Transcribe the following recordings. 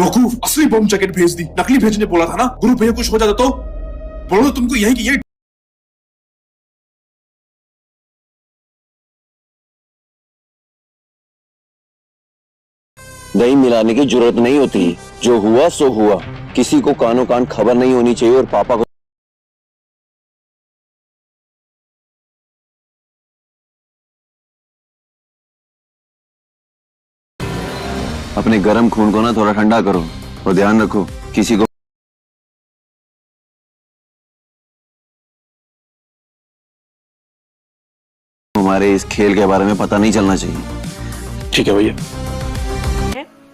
बेवकूफ, असली बम जैकेट भेज दी, नकली भेजने बोला था ना। गुरु भैया कुछ हो जाता तो बोलो तुमको यही की यही। दही मिलाने की जरूरत नहीं होती, जो हुआ सो हुआ। किसी को कानों कान खबर नहीं होनी चाहिए और पापा को अपने गर्म खून को ना थोड़ा ठंडा करो और ध्यान रखो किसी को हमारे इस खेल के बारे में पता नहीं चलना चाहिए। ठीक है भैया।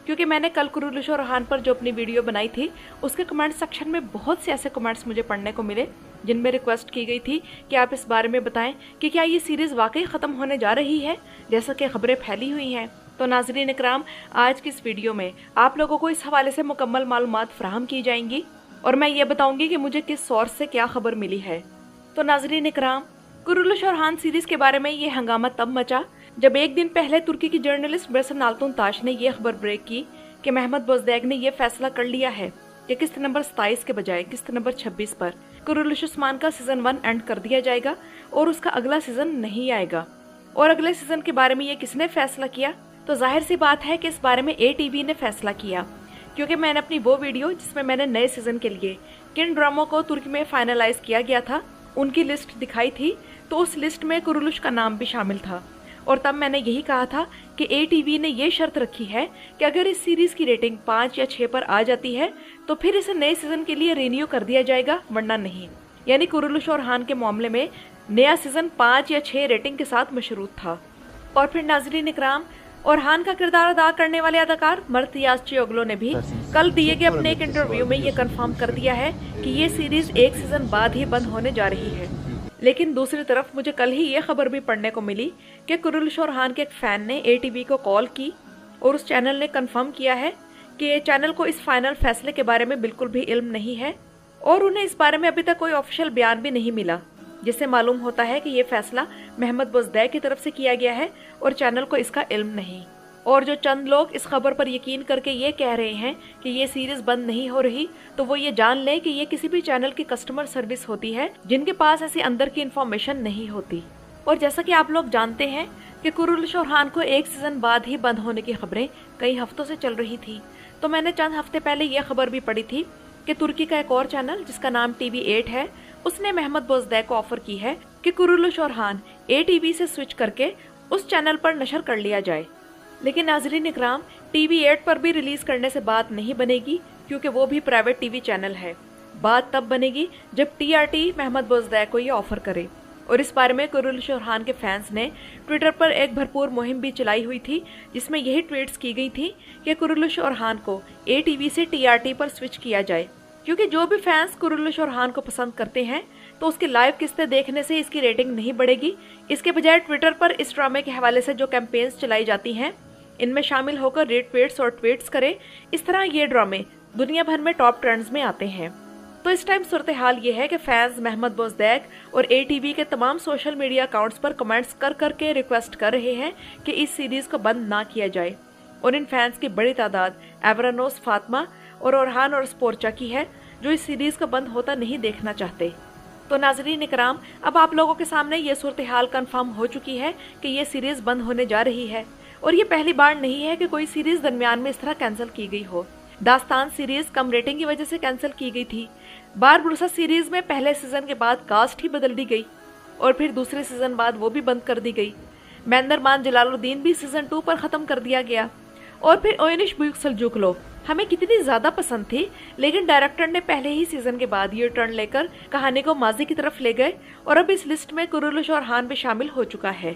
क्योंकि मैंने कल कुरुलुश और हान पर जो अपनी वीडियो बनाई थी उसके कमेंट सेक्शन में बहुत से ऐसे कमेंट्स मुझे पढ़ने को मिले जिनमें रिक्वेस्ट की गई थी कि आप इस बारे में बताएं कि क्या ये सीरीज वाकई ख़त्म होने जा रही है जैसा कि खबरें फैली हुई हैं। तो नाज़रीन इकराम, आज की इस वीडियो में आप लोगों को इस हवाले से मुकम्मल मालूमात फराहम की जाएंगी और मैं ये बताऊंगी कि मुझे किस सोर्स से क्या खबर मिली है। तो नाज़रीन इकराम, कुरुलुश और हान सीरीज के बारे में ये हंगामा तब मचा जब एक दिन पहले तुर्की की जर्नलिस्ट बेरसन आल्तुन ताश ने यह खबर ब्रेक की कि महमद बोजदैग ने यह फैसला कर लिया है कि किस्त नंबर 27 के बजाय किस्त नंबर 26 पर कुरुलुश उस्मान का सीजन 1 एंड कर दिया जाएगा और उसका अगला सीजन नहीं आएगा। और अगले सीजन के बारे में ये किसने फैसला किया? तो जाहिर सी बात है कि इस बारे में ATV ने फैसला किया, क्योंकि मैंने अपनी वो वीडियो जिसमें मैंने नए सीजन के लिए किन ड्रामों को तुर्की में फाइनलाइज किया गया था उनकी लिस्ट दिखाई थी, तो उस लिस्ट में कुरुलुश का नाम भी शामिल था। और तब मैंने यही कहा था कि ATV ने ये शर्त रखी है कि अगर इस सीरीज की रेटिंग 5 या 6 पर आ जाती है तो फिर इसे नए सीजन के लिए रिन्यू कर दिया जाएगा, वरना नहीं। यानी कुरुलुश और हान के मामले में नया सीजन 5 या 6 रेटिंग के साथ मशरूत था। और फिर नाज़रीन इकराम, और हान का किरदार अदा करने वाले अदाकार मर्त याज़चीओग्लू ने भी कल दिए गए अपने एक इंटरव्यू में ये कंफर्म कर दिया है कि ये सीरीज एक सीजन बाद ही बंद होने जा रही है। लेकिन दूसरी तरफ मुझे कल ही ये खबर भी पढ़ने को मिली कि कुरुलुश और हान के एक फैन ने ATV को कॉल की और उस चैनल ने कंफर्म किया है कि चैनल को इस फाइनल फैसले के बारे में बिल्कुल भी इल्म नहीं है और उन्हें इस बारे में अभी तक कोई ऑफिशियल बयान भी नहीं मिला, जिससे मालूम होता है कि ये फैसला महमद बोजदैग की तरफ से किया गया है और चैनल को इसका इल्म नहीं। और जो चंद लोग इस खबर पर यकीन करके ये कह रहे हैं कि ये सीरीज बंद नहीं हो रही, तो वो ये जान लें कि ये किसी भी चैनल की कस्टमर सर्विस होती है जिनके पास ऐसी अंदर की इन्फॉर्मेशन नहीं होती। और जैसा कि आप लोग जानते हैं कि कुरुलुश और हान को एक सीजन बाद ही बंद होने की खबरें कई हफ्तों से चल रही थी, तो मैंने चंद हफ्ते पहले यह खबर भी पढ़ी थी कि तुर्की का एक और चैनल जिसका नाम TV8 है, उसने महमद बोजदैग को ऑफर की है कि कुरुलुश और हान ATV से स्विच करके उस चैनल पर नशर कर लिया जाए। लेकिन नाज़रीन इकराम, TV8 पर भी रिलीज करने से बात नहीं बनेगी, क्योंकि वो भी प्राइवेट TV चैनल है। बात तब बनेगी जब TRT महमद बोजदैग को ये ऑफर करे। और इस बारे में कुरुलुश और हान के फैंस ने ट्विटर पर एक भरपूर मुहिम भी चलाई हुई थी, जिसमें यही ट्वीट्स की गई थी कि कुरुलुश और हान को ATV से TRT पर स्विच किया जाए, क्योंकि जो भी फैंस कुरुलुश और हान को पसंद करते हैं तो उसकी लाइव किस्तें देखने से इसकी रेटिंग नहीं बढ़ेगी। इसके बजाय ट्विटर पर इस ड्रामे के हवाले से जो कैंपेन्स चलाई जाती हैं, इनमें शामिल होकर रीट्वीट्स और ट्वीट्स करें। इस तरह ये ड्रामे दुनिया भर में टॉप ट्रेंड्स में आते हैं। तो इस टाइम सूरत हाल ये है कि फैंस महमद बोजदैग और ATV के तमाम सोशल मीडिया अकाउंट्स पर कमेंट्स कर करके रिक्वेस्ट कर रहे हैं कि इस सीरीज को बंद ना किया जाए। और इन फैंस की बड़ी तादाद एवरानोस, फातिमा और ओरहान और स्पोर्चा की है, जो इस सीरीज को बंद होता नहीं देखना चाहते। तो नाज़रीन इकराम, अब आप लोगों के सामने ये सूरत हाल कन्फर्म हो चुकी है कि ये सीरीज बंद होने जा रही है। और ये पहली बार नहीं है कि कोई सीरीज दरमियान में इस तरह कैंसिल की गई हो। दास्तान सीरीज कम रेटिंग की वजह से कैंसिल की गई थी। बारबुरसा सीरीज में पहले सीजन के बाद कास्ट ही बदल दी गई और फिर दूसरे सीजन बाद वो भी बंद कर दी गई। मेंदरमान जलालुद्दीन भी सीजन 2 पर खत्म कर दिया गया। और फिर ओयनिश बुयुक सल्जूकलो हमें कितनी ज्यादा पसंद थी, लेकिन डायरेक्टर ने पहले ही सीजन के बाद ये टर्न लेकर कहानी को माजी की तरफ ले गए और अब इस लिस्ट में कुरुलुश और हान भी शामिल हो चुका है।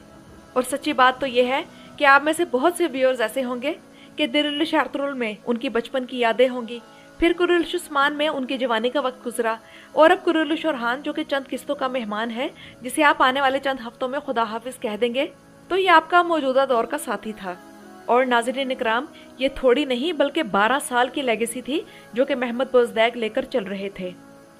और सच्ची बात तो ये है कि आप में से बहुत से व्यूअर्स ऐसे होंगे कि दिरुल शार्तरुल में उनकी बचपन की यादें होंगी, फिर कुरुलुश उस्मान में उनकी जवानी का वक्त गुजरा, और अब कुरुलुश और हान जो कि चंद किस्तों का मेहमान है, जिसे आप आने वाले चंद हफ्तों में खुदा हाफिज कह देंगे, तो ये आपका मौजूदा दौर का साथी था। और नाज़रीन इकराम, ये थोड़ी नहीं बल्कि 12 साल की लेगेसी थी जो कि महमद बोजदैग लेकर चल रहे थे।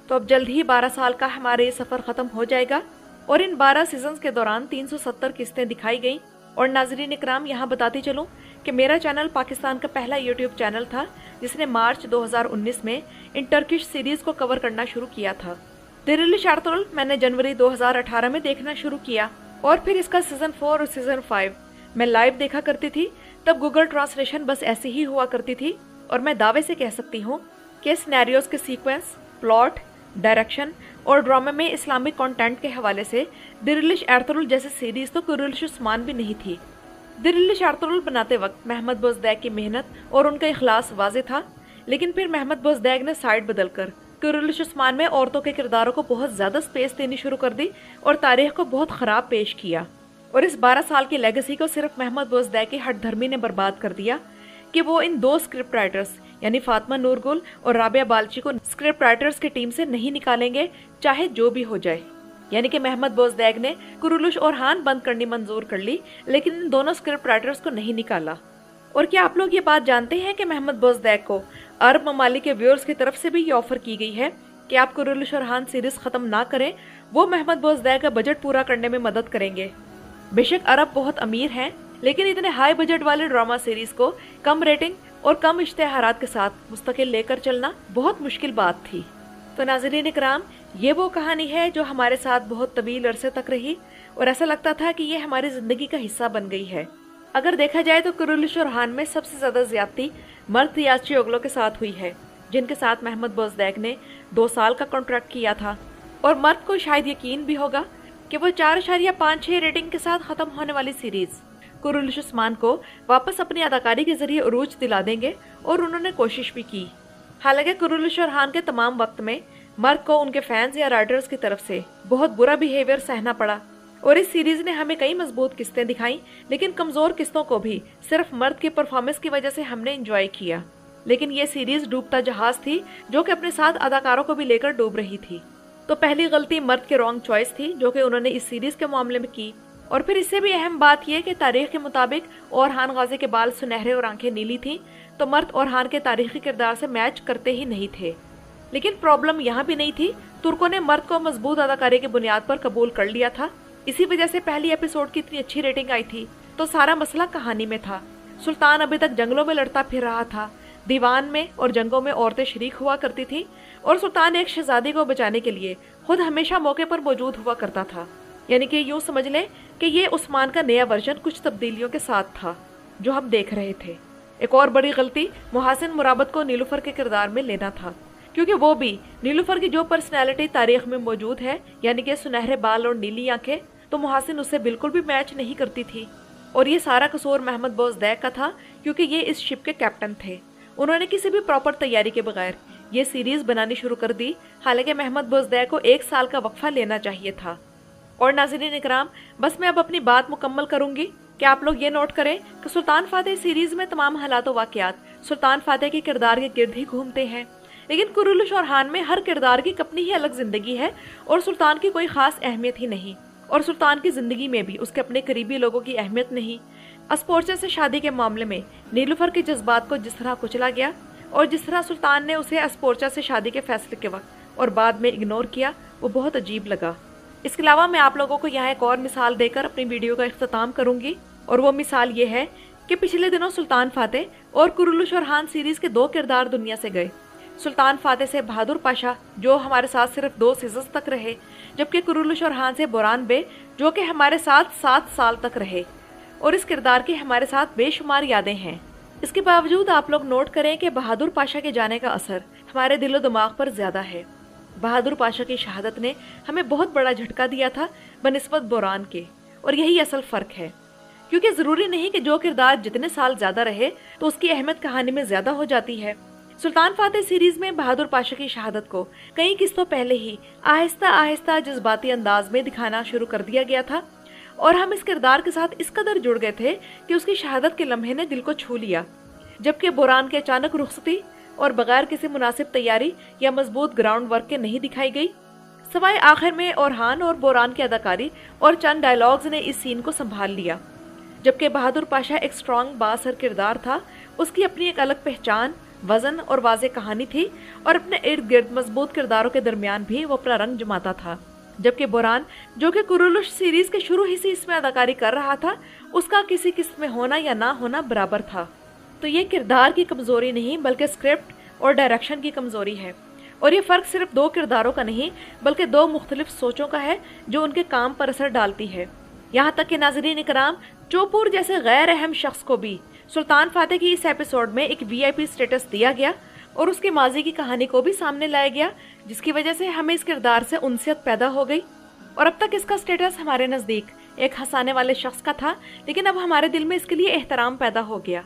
तो अब जल्द ही 12 साल का हमारा ये सफर खत्म हो जाएगा और इन 12 सीजन्स के दौरान 370 किस्तें दिखाई गई। और नाज़रीन इकराम, यहाँ बताती चलूँ कि मेरा चैनल पाकिस्तान का पहला यूट्यूब चैनल था जिसने मार्च 2019 में इन टर्किश सीरीज को कवर करना शुरू किया था। दिरिलिश एर्तुगरुल मैंने जनवरी 2018 में देखना शुरू किया और फिर इसका सीजन 4 और सीजन 5 मैं लाइव देखा करती थी। तब गूगल ट्रांसलेशन बस ऐसी ही हुआ करती थी और मैं दावे से कह सकती हूँ कि सिनेरियोज के सीक्वेंस, प्लॉट, डायरेक्शन और ड्रामे में इस्लामिक कंटेंट के हवाले से दिरिलिश एर्तुगरुल जैसी सीरीज तो कुरुलिश उस्मान भी नहीं थी। दिरिलिश एर्तुगरुल बनाते वक्त महमद बोज़दैक की मेहनत और उनका इखलास वाज़े था, लेकिन फिर महमद बोज़दैक ने साइड बदलकर कुरुलिश उस्मान में औरतों के किरदारों को बहुत ज़्यादा स्पेस देनी शुरू कर दी और तारीख को बहुत ख़राब पेश किया। और इस 12 साल की लेगेसी को सिर्फ महमद बोज़दैक की हठधर्मी ने बर्बाद कर दिया कि वो इन 2 स्क्रिप्ट राइटर्स यानी फातिमा नूरगुल और राबिया बालची को स्क्रिप्ट राइटर्स की टीम से नहीं निकालेंगे, चाहे जो भी हो जाए। यानी कि महमद बोज़दैक ने कुरुलिश और हान बंद करनी मंजूर कर ली, लेकिन इन दोनों स्क्रिप्ट राइटर्स को नहीं निकाला। और क्या आप लोग ये बात जानते हैं कि महमद बोज़दैक को अरब ममालिक के व्यूअर्स की तरफ से भी ये ऑफर की गई है कि आप कुरुलिश और हान सीरीज खत्म ना करें, वो महमद बोज़दैक का बजट पूरा करने में मदद करेंगे। बेशक अरब बहुत अमीर हैं, लेकिन इतने हाई बजट वाले ड्रामा सीरीज को कम रेटिंग और कम इश्तेहारात के साथ मुस्तकिल लेकर चलना बहुत मुश्किल बात थी। तो नाज़रीन इकराम, ये वो कहानी है जो हमारे साथ बहुत तवील अरसे तक रही और ऐसा लगता था कि ये हमारी ज़िंदगी का हिस्सा बन गई है। अगर देखा जाए तो कुरुलिश और हान में सबसे ज़्यादा ज़्यादती मर्द रियाज़ी ओगलो के साथ हुई है, जिनके साथ महमद बोज़दैक ने 2 साल का कॉन्ट्रैक्ट किया था। और मर्द को शायद यकीन भी होगा कि वो 4.56 रेटिंग के साथ ख़त्म होने वाली सीरीज़ कुरुलिश उस्मान को वापस अपनी अदाकारी के जरिए उरूज दिला देंगे, और उन्होंने कोशिश भी की। हालांकि कुरुलिश और हान के तमाम वक्त में मर्द को उनके फैंस या राइटर्स की तरफ से बहुत बुरा बिहेवियर सहना पड़ा, और इस सीरीज ने हमें कई मजबूत किस्तें दिखाई, लेकिन कमज़ोर किस्तों को भी सिर्फ मर्द की परफॉर्मेंस की वजह से हमने इंजॉय किया। लेकिन ये सीरीज डूबता जहाज थी जो कि अपने साथ अदाकारों को भी लेकर डूब रही थी। तो पहली गलती मर्द के रॉन्ग चॉइस थी जो कि उन्होंने इस सीरीज के मामले में की, और फिर इससे भी अहम बात यह कि तारीख के मुताबिक ओरहान गाजी के बाल सुनहरे और आंखें नीली थीं, तो मर्द ओरहान के तारीखी किरदार से मैच करते ही नहीं थे। लेकिन प्रॉब्लम यहाँ भी नहीं थी, तुर्कों ने मर्द को मजबूत अदाकारी की बुनियाद पर कबूल कर लिया था। इसी वजह से पहली एपिसोड की इतनी अच्छी रेटिंग आई थी। तो सारा मसला कहानी में था। सुल्तान अभी तक जंगलों में लड़ता फिर रहा था, दीवान में और जंगों में औरतें शरीक हुआ करती थी, और सुल्तान एक शहजादी को बचाने के लिए खुद हमेशा मौके पर मौजूद हुआ करता था। यानी कि यूँ समझ लें कि ये उस्मान का नया वर्जन कुछ तब्दीलियों के साथ था जो हम देख रहे थे। एक और बड़ी गलती मुहासिन मुराबत को नीलूफर के किरदार में लेना था, क्योंकि वो भी नीलूफर की जो पर्सनैलिटी तारीख में मौजूद है, यानी कि सुनहरे बाल और नीली आंखें, तो मुहासिन उससे बिल्कुल भी मैच नहीं करती थी। और ये सारा कसूर महमद बोज़दैक का था, क्योंकि ये इस शिप के कैप्टन थे। उन्होंने किसी भी प्रॉपर तैयारी के बगैर ये सीरीज बनानी शुरू कर दी। हालांकि महमद बोज़दैक को 1 साल का वक्फा लेना चाहिए था। और नाज़रीन इकराम, बस मैं अब अपनी बात मुकम्मल करूंगी कि आप लोग ये नोट करें कि सुल्तान फातेह सीरीज में तमाम हालात और वाक़यात सुल्तान फातेह के किरदार के गिर्द ही घूमते हैं, लेकिन कुरुलिश और हान में हर किरदार की अपनी ही अलग जिंदगी है और सुल्तान की कोई खास अहमियत ही नहीं। और सुल्तान की जिंदगी में भी उसके अपने करीबी लोगों की अहमियत नहीं। अस्पोर्चा से शादी के मामले में नीलूफर के जज्बात को जिस तरह कुचला गया, और जिस तरह सुल्तान ने उसे अस्पोर्चा से शादी के फैसले के वक्त और बाद में इग्नोर किया, वो बहुत अजीब लगा। इसके अलावा मैं आप लोगों को यहाँ एक और मिसाल देकर अपनी वीडियो का इख्तिताम करूंगी, और वो मिसाल ये है कि पिछले दिनों सुल्तान फातेह और कुरुलिश और हान सीरीज के 2 किरदार दुनिया से गए। सुल्तान फातेह से बहादुर पाशा, जो हमारे साथ सिर्फ 2 सीजन तक रहे, जबकि कुरुलिश और हान से बोरान बे, जो कि हमारे साथ 7 साल तक रहे, और इस किरदार की हमारे साथ बेशुमार यादें हैं। इसके बावजूद आप लोग नोट करें कि बहादुर पाशा के जाने का असर हमारे दिलो दिमाग पर ज्यादा है। बहादुर पाशा की शहादत ने हमें बहुत बड़ा झटका दिया था बनिस्बत बोरान के, और यही असल फर्क है। क्योंकि जरूरी नहीं कि जो किरदार जितने साल ज्यादा रहे तो उसकी अहमियत कहानी में ज्यादा हो जाती है। सुल्तान फातेह सीरीज में बहादुर पाशा की शहादत को कई किस्तों पहले ही आहिस्ता आहिस्ता जज्बाती अंदाज में दिखाना शुरू कर दिया गया था, और हम इस किरदार के साथ इस कदर जुड़ गए थे कि उसकी शहादत के लम्हे ने दिल को छू लिया। जबकि बोरान के अचानक रुखसती और बगैर किसी मुनासिब तैयारी या मजबूत ग्राउंड वर्क के नहीं दिखाई गई, सवाए आखिर में ओरहान और बोरान की अदाकारी और चंद डायलॉग्स ने इस सीन को संभाल लिया। जबकि बहादुर पाशा एक स्ट्रॉन्ग बासर किरदार था, उसकी अपनी एक अलग पहचान, वजन और वाज़ेह कहानी थी, और अपने इर्द गिर्द मजबूत किरदारों के दरमियान भी वो अपना रंग जमाता था। जबकि बुरहान जो कि कुरुलुश सीरीज के शुरू ही से इसमें अदाकारी कर रहा था, उसका किसी किस्त में होना या ना होना बराबर था। तो ये किरदार की कमजोरी नहीं बल्कि स्क्रिप्ट और डायरेक्शन की कमजोरी है। और ये फर्क सिर्फ दो किरदारों का नहीं बल्कि दो मुख्तलिफ सोचों का है जो उनके काम पर असर डालती है। यहाँ तक कि नाज़रीन इकराम, चोपूर जैसे गैर अहम शख्स को भी सुल्तान फातेह की इस एपिसोड में एक VIP स्टेटस दिया गया और उसके माजी की कहानी को भी सामने लाया गया, जिसकी वजह से हमें इस किरदार से उनसियत पैदा हो गई। और अब तक इसका स्टेटस हमारे नज़दीक एक हंसाने वाले शख्स का था, लेकिन अब हमारे दिल में इसके लिए एहतराम पैदा हो गया।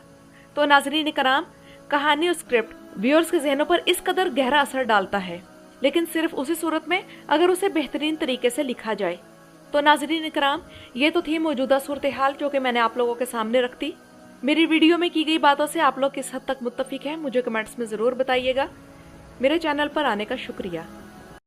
तो नाज़रीन इकराम, कहानी और स्क्रिप्ट व्यूअर्स के ज़हनों पर इस कदर गहरा असर डालता है, लेकिन सिर्फ उसी सूरत में अगर उसे बेहतरीन तरीके से लिखा जाए। तो नाज़रीन इकराम, ये तो थी मौजूदा सूरत हाल जो कि मैंने आप लोगों के सामने रख दी। मेरी वीडियो में की गई बातों से आप लोग किस हद तक मुत्तफिक हैं मुझे कमेंट्स में ज़रूर बताइएगा। मेरे चैनल पर आने का शुक्रिया।